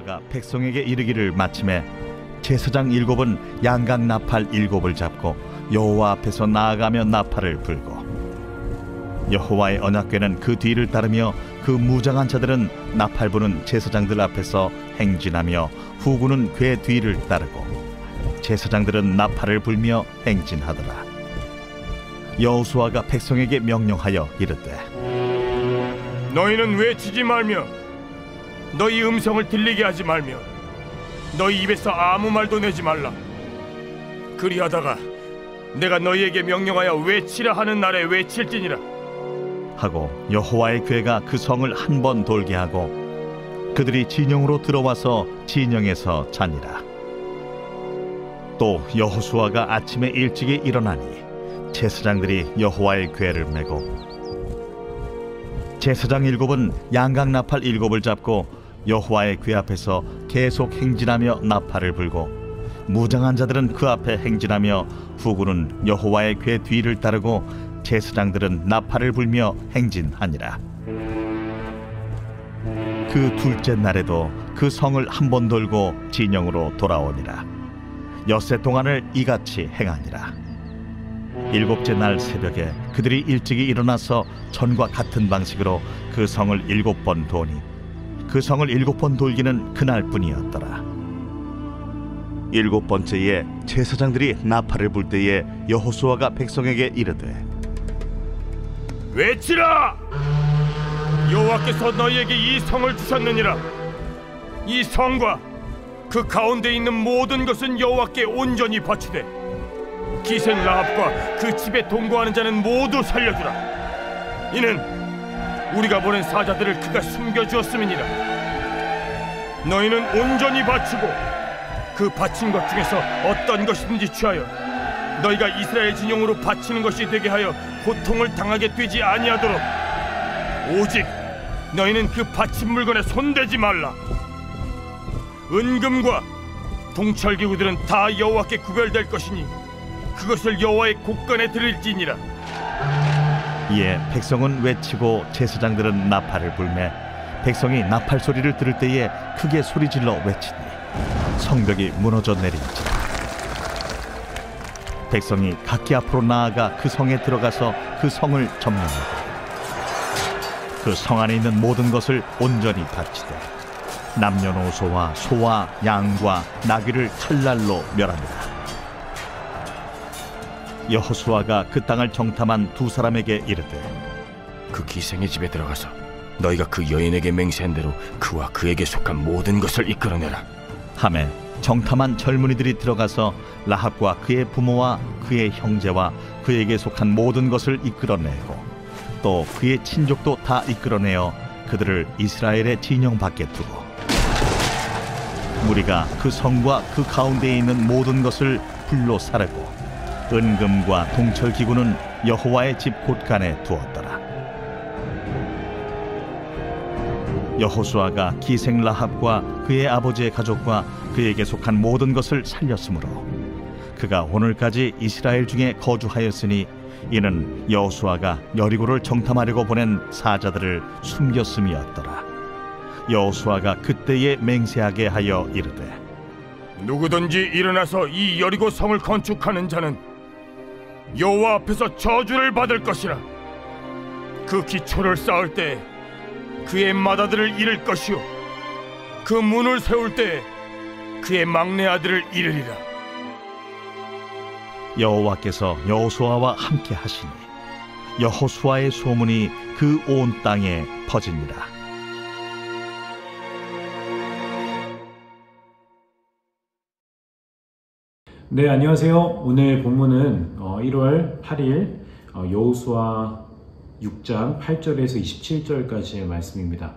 여호수아가 백성에게 이르기를 마침에 제사장 7은 양각 나팔 7을 잡고 여호와 앞에서 나아가며 나팔을 불고 여호와의 언약궤는 그 뒤를 따르며 그 무장한 자들은 나팔 부는 제사장들 앞에서 행진하며 후군은 궤 뒤를 따르고 제사장들은 나팔을 불며 행진하더라. 여호수아가 백성에게 명령하여 이르되 너희는 외치지 말며 너희 음성을 들리게 하지 말며 너희 입에서 아무 말도 내지 말라. 그리하다가 내가 너희에게 명령하여 외치라 하는 날에 외칠지니라 하고 여호와의 궤가 그 성을 한 번 돌게 하고 그들이 진영으로 들어와서 진영에서 자니라. 또 여호수아가 아침에 일찍이 일어나니 제사장들이 여호와의 궤를 메고 제사장 7은 양각 나팔 7을 잡고 여호와의 궤 앞에서 계속 행진하며 나팔을 불고 무장한 자들은 그 앞에 행진하며 후군은 여호와의 궤 뒤를 따르고 제사장들은 나팔을 불며 행진하니라. 그 둘째 날에도 그 성을 한 번 돌고 진영으로 돌아오니라. 엿새 동안을 이같이 행하니라. 7째 날 새벽에 그들이 일찍이 일어나서 전과 같은 방식으로 그 성을 7번 도니 그 성을 7번 돌기는 그날뿐이었더라. 7번째에 제사장들이 나팔을 불 때에 여호수아가 백성에게 이르되 외치라! 여호와께서 너희에게 이 성을 주셨느니라. 이 성과 그 가운데 있는 모든 것은 여호와께 온전히 바치되 기생 라합과 그 집에 동거하는 자는 모두 살려주라. 이는 우리가 보낸 사자들을 그가 숨겨주었음이니라. 너희는 온전히 바치고 그 바친 것 중에서 어떤 것이든지 취하여 너희가 이스라엘 진영으로 바치는 것이 되게 하여 고통을 당하게 되지 아니하도록 오직 너희는 그 바친 물건에 손대지 말라. 은금과 동철기구들은 다 여호와께 구별될 것이니 그것을 여호와의 곳간에 드릴지니라. 이에 백성은 외치고 제사장들은 나팔을 불매 백성이 나팔 소리를 들을 때에 크게 소리질러 외치니 성벽이 무너져 내린지라. 백성이 각기 앞으로 나아가 그 성에 들어가서 그 성을 점령하고 그 성 안에 있는 모든 것을 온전히 바치되 남녀노소와 소와 양과 나귀를 칼날로 멸하니라. 여호수아가 그 땅을 정탐한 두 사람에게 이르되 그 기생의 집에 들어가서 너희가 그 여인에게 맹세한 대로 그와 그에게 속한 모든 것을 이끌어내라 하매 정탐한 젊은이들이 들어가서 라합과 그의 부모와 그의 형제와 그에게 속한 모든 것을 이끌어내고 또 그의 친족도 다 이끌어내어 그들을 이스라엘의 진영 밖에 두고 무리가 그 성과 그 가운데에 있는 모든 것을 불로 사르고 은금과 동철기구는 여호와의 집 곳간에 두었더라. 여호수아가 기생 라합과 그의 아버지의 가족과 그에게 속한 모든 것을 살렸으므로 그가 오늘까지 이스라엘 중에 거주하였으니 이는 여호수아가 여리고를 정탐하려고 보낸 사자들을 숨겼음이었더라. 여호수아가 그때에 맹세하게 하여 이르되 누구든지 일어나서 이 여리고 성을 건축하는 자는 여호와 앞에서 저주를 받을 것이라. 그 기초를 쌓을 때 그의 맏아들을 잃을 것이요 그 문을 세울 때 그의 막내 아들을 잃으리라. 여호와께서 여호수아와 함께 하시니 여호수아의 소문이 그 온 땅에 퍼지니라. 네, 안녕하세요. 오늘 본문은 1월 8일 여호수아 6장 8절에서 27절까지의 말씀입니다.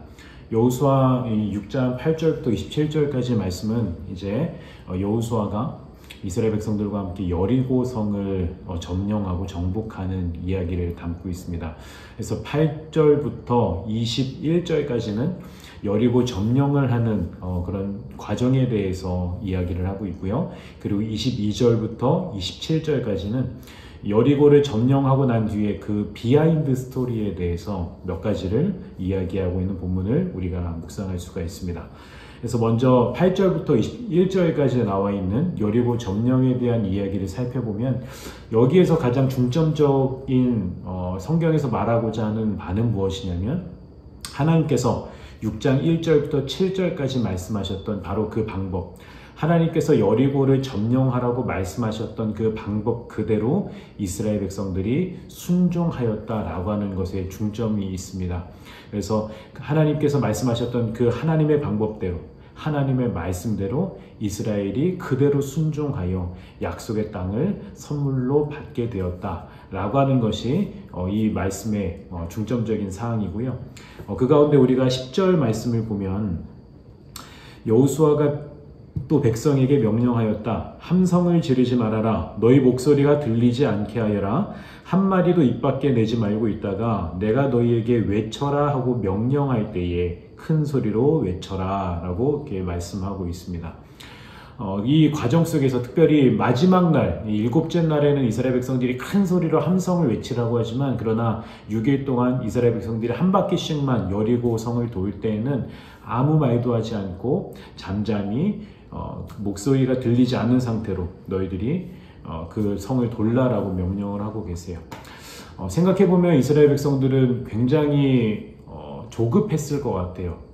여호수아 6장 8절부터 27절까지의 말씀은 이제 여호수아가 이스라엘 백성들과 함께 여리고 성을 점령하고 정복하는 이야기를 담고 있습니다. 그래서 8절부터 21절까지는 여리고 점령을 하는 그런 과정에 대해서 이야기를 하고 있고요. 그리고 22절부터 27절까지는 여리고를 점령하고 난 뒤에 그 비하인드 스토리에 대해서 몇 가지를 이야기하고 있는 본문을 우리가 묵상할 수가 있습니다. 그래서 먼저 8절부터 21절까지 나와 있는 여리고 점령에 대한 이야기를 살펴보면 여기에서 가장 중점적인 성경에서 말하고자 하는 바는 무엇이냐면 하나님께서 6장 1절부터 7절까지 말씀하셨던 바로 그 방법, 하나님께서 여리고를 점령하라고 말씀하셨던 그 방법 그대로 이스라엘 백성들이 순종하였다라고 하는 것에 중점이 있습니다. 그래서 하나님께서 말씀하셨던 그 하나님의 방법대로, 하나님의 말씀대로 이스라엘이 그대로 순종하여 약속의 땅을 선물로 받게 되었다라고 하는 것이 이 말씀의 중점적인 사항이고요. 그 가운데 우리가 10절 말씀을 보면 여호수아가 또 백성에게 명령하였다. 함성을 지르지 말아라. 너희 목소리가 들리지 않게 하여라. 한 마디도 입 밖에 내지 말고 있다가 내가 너희에게 외쳐라 하고 명령할 때에 큰 소리로 외쳐라 라고 이렇게 말씀하고 있습니다. 이 과정 속에서 특별히 마지막 날, 7째 날에는 이스라엘 백성들이 큰 소리로 함성을 외치라고 하지만 그러나 6일 동안 이스라엘 백성들이 한 바퀴씩만 여리고 성을 돌 때에는 아무 말도 하지 않고 잠잠히 목소리가 들리지 않는 상태로 너희들이 그 성을 돌라라고 명령을 하고 계세요. 생각해보면 이스라엘 백성들은 굉장히 조급했을 것 같아요.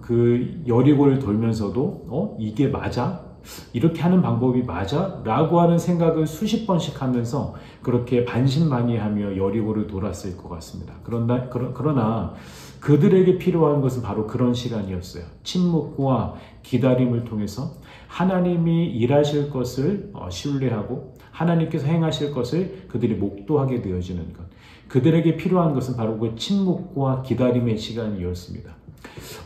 그 여리고를 돌면서도 이게 맞아? 이렇게 하는 방법이 맞아? 라고 하는 생각을 수십 번씩 하면서 그렇게 반신반의하며 여리고를 돌았을 것 같습니다. 그러나 그들에게 필요한 것은 바로 그런 시간이었어요. 침묵과 기다림을 통해서 하나님이 일하실 것을 신뢰하고 하나님께서 행하실 것을 그들이 목도하게 되어지는 것. 그들에게 필요한 것은 바로 그 침묵과 기다림의 시간이었습니다.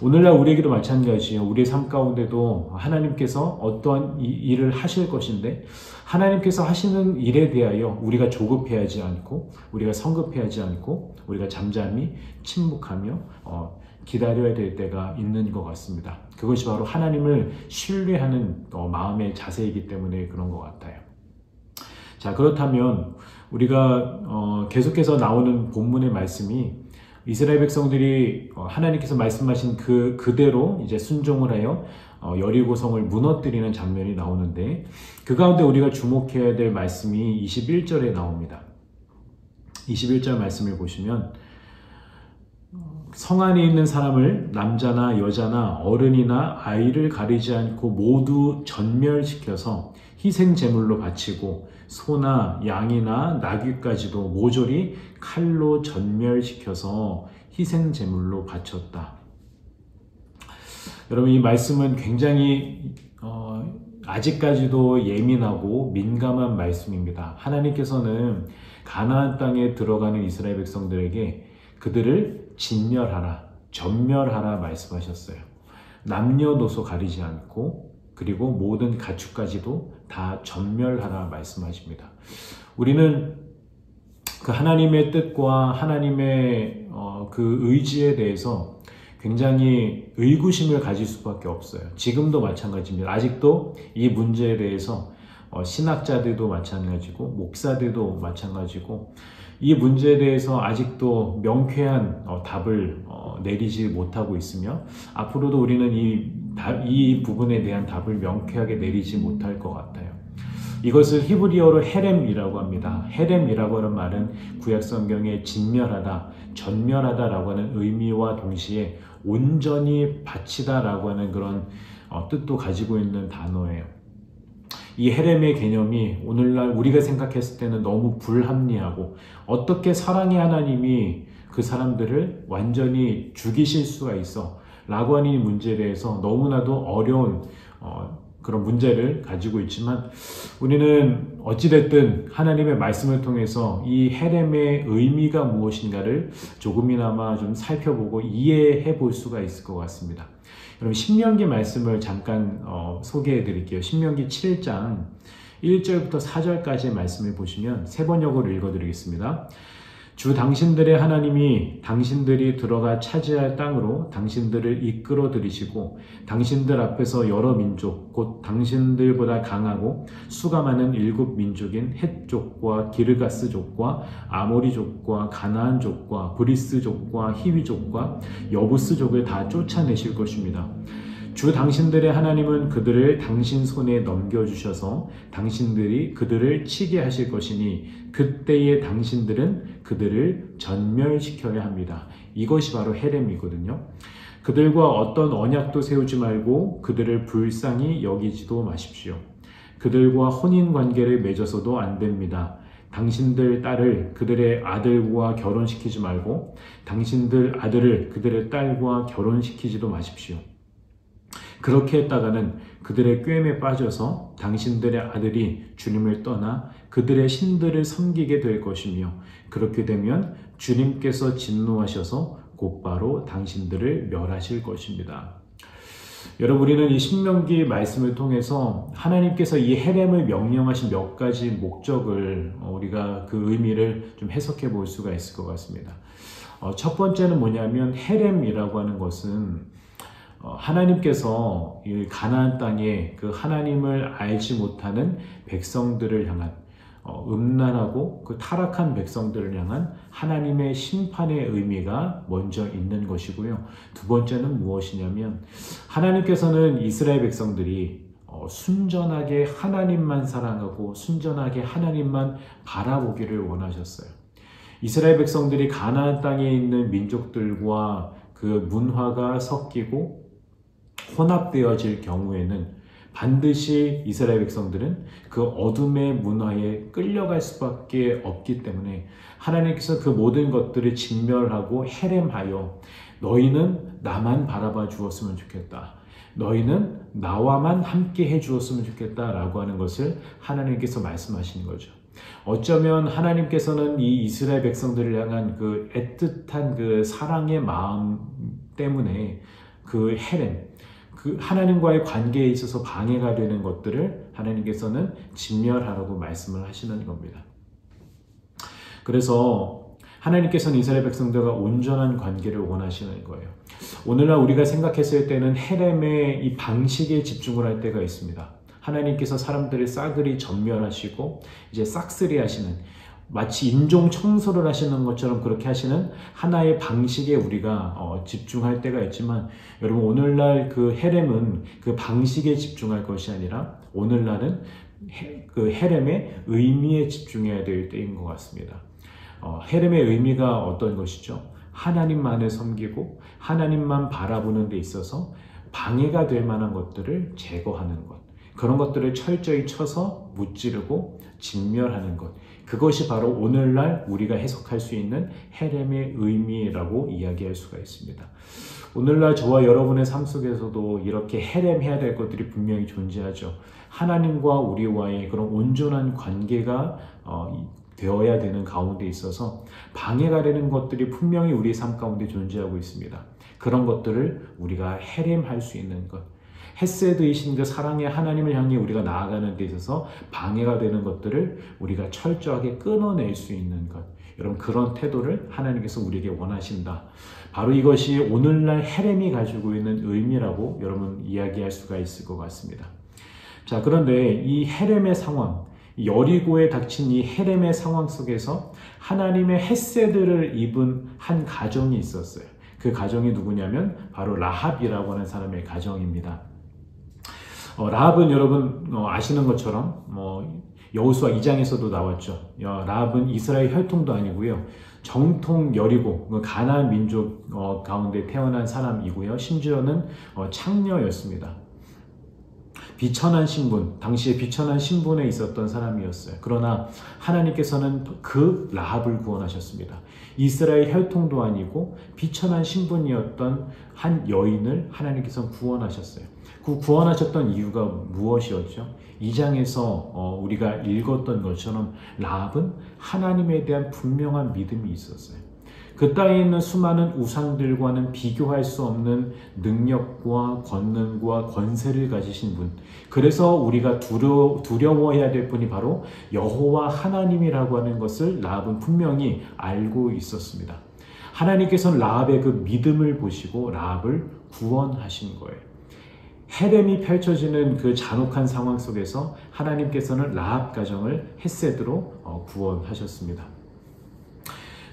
오늘날 우리에게도 마찬가지예요. 우리의 삶 가운데도 하나님께서 어떠한 일을 하실 것인데 하나님께서 하시는 일에 대하여 우리가 조급해하지 않고 우리가 성급해하지 않고 우리가 잠잠히 침묵하며 기다려야 될 때가 있는 것 같습니다. 그것이 바로 하나님을 신뢰하는 마음의 자세이기 때문에 그런 것 같아요. 자, 그렇다면 우리가 계속해서 나오는 본문의 말씀이 이스라엘 백성들이 하나님께서 말씀하신 그대로 이제 순종을 하여 여리고성을 무너뜨리는 장면이 나오는데 그 가운데 우리가 주목해야 될 말씀이 21절에 나옵니다. 21절 말씀을 보시면 성 안에 있는 사람을 남자나 여자나 어른이나 아이를 가리지 않고 모두 전멸시켜서 희생 제물로 바치고 소나 양이나 나귀까지도 모조리 칼로 전멸시켜서 희생 제물로 바쳤다. 여러분, 이 말씀은 굉장히 아직까지도 예민하고 민감한 말씀입니다. 하나님께서는 가나안 땅에 들어가는 이스라엘 백성들에게 그들을 진멸하라, 전멸하라 말씀하셨어요. 남녀노소 가리지 않고 그리고 모든 가축까지도 다 전멸하라 말씀하십니다. 우리는 그 하나님의 뜻과 하나님의 그 의지에 대해서 굉장히 의구심을 가질 수밖에 없어요. 지금도 마찬가지입니다. 아직도 이 문제에 대해서 신학자들도 마찬가지고 목사들도 마찬가지고 이 문제에 대해서 아직도 명쾌한 답을 내리지 못하고 있으며 앞으로도 우리는 이 부분에 대한 답을 명쾌하게 내리지 못할 것 같아요. 이것을 히브리어로 헤렘이라고 합니다. 헤렘이라고 하는 말은 구약성경에 진멸하다, 전멸하다라고 하는 의미와 동시에 온전히 바치다라고 하는 그런 뜻도 가지고 있는 단어예요. 이 헤렘의 개념이 오늘날 우리가 생각했을 때는 너무 불합리하고 어떻게 사랑의 하나님이 그 사람들을 완전히 죽이실 수가 있어 라고 하는 이 문제에 대해서 너무나도 어려운 그런 문제를 가지고 있지만 우리는 어찌됐든 하나님의 말씀을 통해서 이 헤렘의 의미가 무엇인가를 조금이나마 좀 살펴보고 이해해 볼 수가 있을 것 같습니다. 여러분, 신명기 말씀을 잠깐 소개해 드릴게요. 신명기 7장 1절부터 4절까지의 말씀을 보시면 세 번역으로 읽어 드리겠습니다. 주 당신들의 하나님이 당신들이 들어가 차지할 땅으로 당신들을 이끌어 들이시고 당신들 앞에서 여러 민족 곧 당신들보다 강하고 수가 많은 7민족인 헷족과 기르가스족과 아모리족과 가나안족과 브리스족과 히위족과 여부스족을 다 쫓아내실 것입니다. 주 당신들의 하나님은 그들을 당신 손에 넘겨주셔서 당신들이 그들을 치게 하실 것이니 그때에 당신들은 그들을 전멸시켜야 합니다. 이것이 바로 헤렘이거든요. 그들과 어떤 언약도 세우지 말고 그들을 불쌍히 여기지도 마십시오. 그들과 혼인관계를 맺어서도 안 됩니다. 당신들 딸을 그들의 아들과 결혼시키지 말고 당신들 아들을 그들의 딸과 결혼시키지도 마십시오. 그렇게 했다가는 그들의 꾀임에 빠져서 당신들의 아들이 주님을 떠나 그들의 신들을 섬기게 될 것이며 그렇게 되면 주님께서 진노하셔서 곧바로 당신들을 멸하실 것입니다. 여러분, 우리는 이 신명기 말씀을 통해서 하나님께서 이 헤렘을 명령하신 몇 가지 목적을 우리가 그 의미를 좀 해석해 볼 수가 있을 것 같습니다. 첫 번째는 뭐냐면 헤렘이라고 하는 것은 하나님께서 이 가나안 땅에 그 하나님을 알지 못하는 백성들을 향한 음란하고 그 타락한 백성들을 향한 하나님의 심판의 의미가 먼저 있는 것이고요. 두 번째는 무엇이냐면 하나님께서는 이스라엘 백성들이 순전하게 하나님만 사랑하고 순전하게 하나님만 바라보기를 원하셨어요. 이스라엘 백성들이 가나안 땅에 있는 민족들과 그 문화가 섞이고 혼합되어질 경우에는 반드시 이스라엘 백성들은 그 어둠의 문화에 끌려갈 수밖에 없기 때문에 하나님께서 그 모든 것들을 진멸하고 헤렘하여 너희는 나만 바라봐 주었으면 좋겠다. 너희는 나와만 함께 해 주었으면 좋겠다 라고 하는 것을 하나님께서 말씀하시는 거죠. 어쩌면 하나님께서는 이 이스라엘 백성들을 향한 그 애틋한 그 사랑의 마음 때문에 그 헤렘, 그 하나님과의 관계에 있어서 방해가 되는 것들을 하나님께서는 진멸하라고 말씀을 하시는 겁니다. 그래서 하나님께서는 이스라엘 백성들과 온전한 관계를 원하시는 거예요. 오늘날 우리가 생각했을 때는 헤렘의 이 방식에 집중을 할 때가 있습니다. 하나님께서 사람들을 싸그리 전멸하시고 이제 싹쓸이 하시는, 마치 인종 청소를 하시는 것처럼 그렇게 하시는 하나의 방식에 우리가 집중할 때가 있지만, 여러분, 오늘날 그 헤렘은 그 방식에 집중할 것이 아니라 오늘날은 그 헤렘의 의미에 집중해야 될 때인 것 같습니다. 헤렘의 의미가 어떤 것이죠? 하나님만을 섬기고 하나님만 바라보는 데 있어서 방해가 될 만한 것들을 제거하는 것, 그런 것들을 철저히 쳐서 무찌르고 진멸하는 것, 그것이 바로 오늘날 우리가 해석할 수 있는 헤렘의 의미라고 이야기할 수가 있습니다. 오늘날 저와 여러분의 삶 속에서도 이렇게 헤렘해야 될 것들이 분명히 존재하죠. 하나님과 우리와의 그런 온전한 관계가 되어야 되는 가운데 있어서 방해가 되는 것들이 분명히 우리의 삶 가운데 존재하고 있습니다. 그런 것들을 우리가 헤렘할 수 있는 것, 헤세드이신 그 사랑의 하나님을 향해 우리가 나아가는 데 있어서 방해가 되는 것들을 우리가 철저하게 끊어낼 수 있는 것, 여러분, 그런 태도를 하나님께서 우리에게 원하신다. 바로 이것이 오늘날 헤렘이 가지고 있는 의미라고 여러분 이야기할 수가 있을 것 같습니다. 자, 그런데 이 헤렘의 상황, 여리고에 닥친 이 헤렘의 상황 속에서 하나님의 헤세드를 입은 한 가정이 있었어요. 그 가정이 누구냐면 바로 라합이라고 하는 사람의 가정입니다. 라합은 여러분 아시는 것처럼 여호수아 2장에서도 나왔죠. 라합은 이스라엘 혈통도 아니고요, 정통 여리고 가나안 민족 가운데 태어난 사람이고요, 심지어는 창녀였습니다. 비천한 신분, 당시에 비천한 신분에 있었던 사람이었어요. 그러나 하나님께서는 그 라합을 구원하셨습니다. 이스라엘 혈통도 아니고 비천한 신분이었던 한 여인을 하나님께서는 구원하셨어요. 그 구원하셨던 이유가 무엇이었죠? 2장에서 우리가 읽었던 것처럼 라합은 하나님에 대한 분명한 믿음이 있었어요. 그 땅에 있는 수많은 우상들과는 비교할 수 없는 능력과 권능과 권세를 가지신 분, 그래서 우리가 두려워해야 될 분이 바로 여호와 하나님이라고 하는 것을 라합은 분명히 알고 있었습니다. 하나님께서는 라합의 그 믿음을 보시고 라합을 구원하신 거예요. 헤렘이 펼쳐지는 그 잔혹한 상황 속에서 하나님께서는 라합 가정을 헤세드로 구원하셨습니다.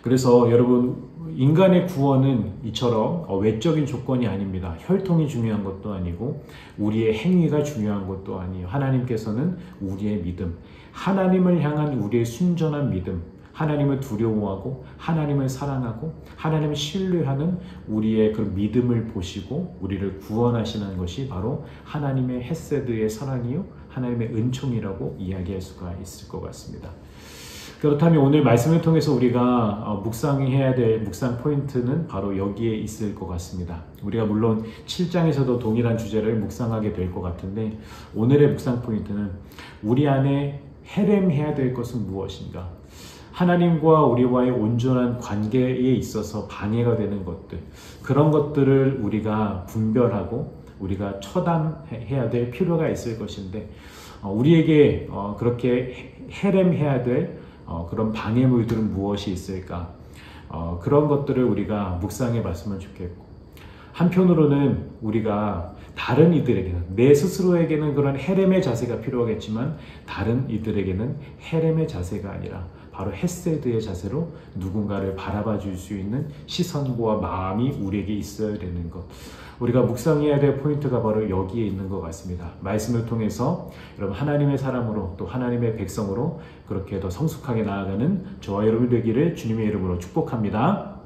그래서 여러분, 인간의 구원은 이처럼 외적인 조건이 아닙니다. 혈통이 중요한 것도 아니고 우리의 행위가 중요한 것도 아니에요. 하나님께서는 우리의 믿음, 하나님을 향한 우리의 순전한 믿음, 하나님을 두려워하고 하나님을 사랑하고 하나님을 신뢰하는 우리의 그 믿음을 보시고 우리를 구원하시는 것이 바로 하나님의 헤세드의 사랑이요 하나님의 은총이라고 이야기할 수가 있을 것 같습니다. 그렇다면 오늘 말씀을 통해서 우리가 묵상해야 될 묵상 포인트는 바로 여기에 있을 것 같습니다. 우리가 물론 7장에서도 동일한 주제를 묵상하게 될 것 같은데 오늘의 묵상 포인트는 우리 안에 헤렘해야 될 것은 무엇인가? 하나님과 우리와의 온전한 관계에 있어서 방해가 되는 것들, 그런 것들을 우리가 분별하고 우리가 처단해야 될 필요가 있을 것인데 우리에게 그렇게 헤렘해야 될 그런 방해물들은 무엇이 있을까? 그런 것들을 우리가 묵상해 봤으면 좋겠고, 한편으로는 우리가 다른 이들에게는, 내 스스로에게는 그런 헤렘의 자세가 필요하겠지만 다른 이들에게는 헤렘의 자세가 아니라 바로 헤세드의 자세로 누군가를 바라봐 줄 수 있는 시선과 마음이 우리에게 있어야 되는 것, 우리가 묵상해야 될 포인트가 바로 여기에 있는 것 같습니다. 말씀을 통해서 여러분 하나님의 사람으로 또 하나님의 백성으로 그렇게 더 성숙하게 나아가는 저와 여러분 되기를 주님의 이름으로 축복합니다.